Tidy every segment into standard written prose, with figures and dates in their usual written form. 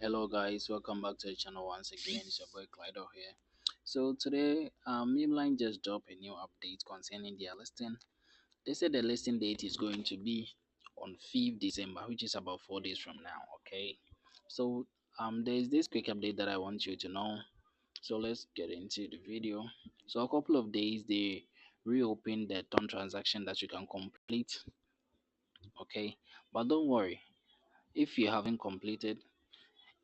Hello guys, welcome back to the channel once again. It's your boy Clydo here. So today MEMELAND just dropped a new update concerning their listing. They said the listing date is going to be on 5th December, which is about 4 days from now. Okay, so there's this quick update that I want you to know. So let's get into the video. So a couple of days they reopened the ton transaction that you can complete. Okay, but don't worry, if you haven't completed,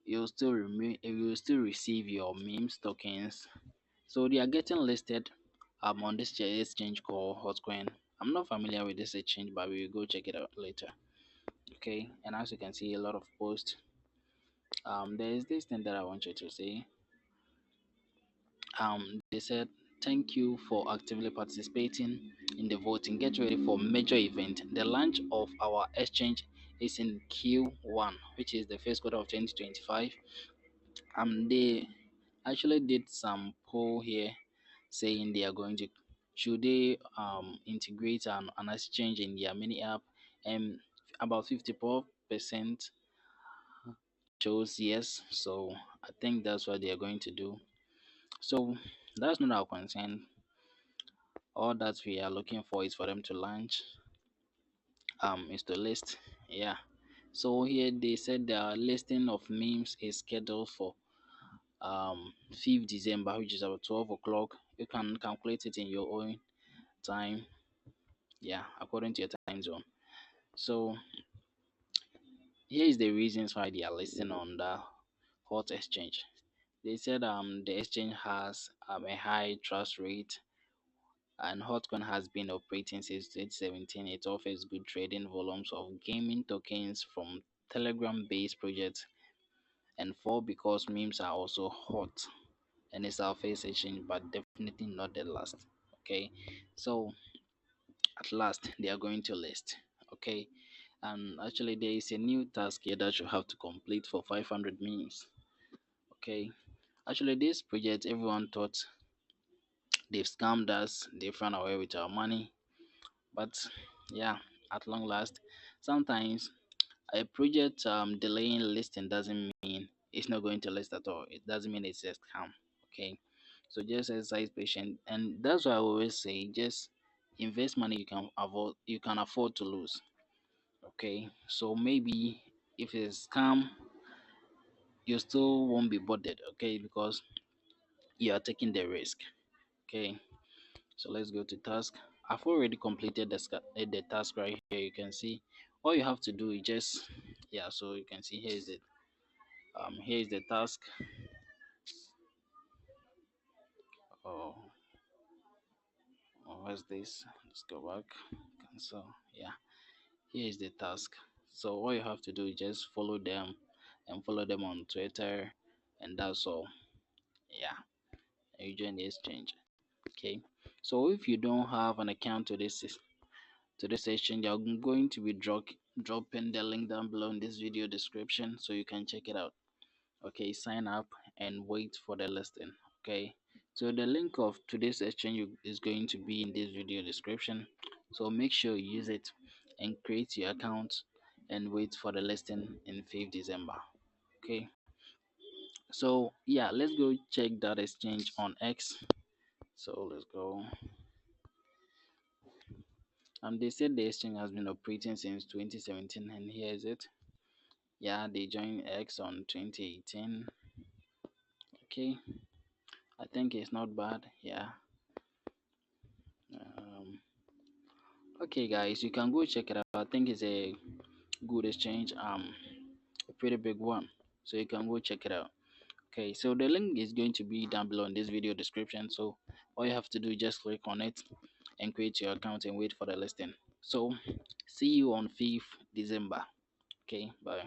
you will still receive your memes tokens. So they are getting listed on this exchange called Hotcoin. I'm not familiar with this exchange, but we will go check it out later. Okay, and as you can see, a lot of posts. There is this thing that I want you to say. They said thank you for actively participating in the voting. Get ready for major event. The launch of our exchange is in Q1, which is the first quarter of 2025. They actually did some poll here saying they are going to should they integrate an exchange in their mini app, and about 54% chose yes. So I think that's what they are going to do. So that's not our concern. All that we are looking for is for them to launch, is to list. Yeah, so here they said the listing of memes is scheduled for 5th December, which is about 12 o'clock. You can calculate it in your own time, yeah, according to your time zone. So here is the reasons why they are listing on the hot exchange. They said the exchange has a high trust rate, and Hotcoin has been operating since 2017. It offers good trading volumes of gaming tokens from Telegram based projects, and four, because memes are also hot, and it's our first exchange, but definitely not the last. Okay, so at last they are going to list. Okay, and actually there is a new task here that you have to complete for 500 memes. Okay, actually this project, everyone thought they've scammed us, they've run away with our money, but yeah, at long last, sometimes a project delaying listing doesn't mean it's not going to list at all. It doesn't mean it's a scam. Okay, so just exercise patient, and that's why I always say just invest money you can afford to lose. Okay, so maybe if it's scam, you still won't be bothered. Okay, because you are taking the risk. Okay, so let's go to task. I've already completed the task right here. You can see all you have to do is just, yeah, so you can see here is the task. Oh, what's this? Let's go back. Cancel. Yeah, here is the task. So all you have to do is just follow them and follow them on Twitter, and that's all. Yeah, and you join the exchange. Okay, so if you don't have an account to this exchange, I'm going to be dropping the link down below in this video description so you can check it out. Okay, sign up and wait for the listing. Okay, so the link of today's exchange is going to be in this video description, so make sure you use it and create your account and wait for the listing in 5th December. Okay, so yeah, let's go check that exchange on X. So let's go. They said the exchange has been operating since 2017, and here is it. Yeah, they joined X on 2018. Okay, I think it's not bad. Yeah. Um, okay, guys, you can go check it out. I think it's a good exchange. A pretty big one. So you can go check it out. Okay, so the link is going to be down below in this video description. So all you have to do is just click on it and create your account and wait for the listing. So see you on 5th December. Okay, bye.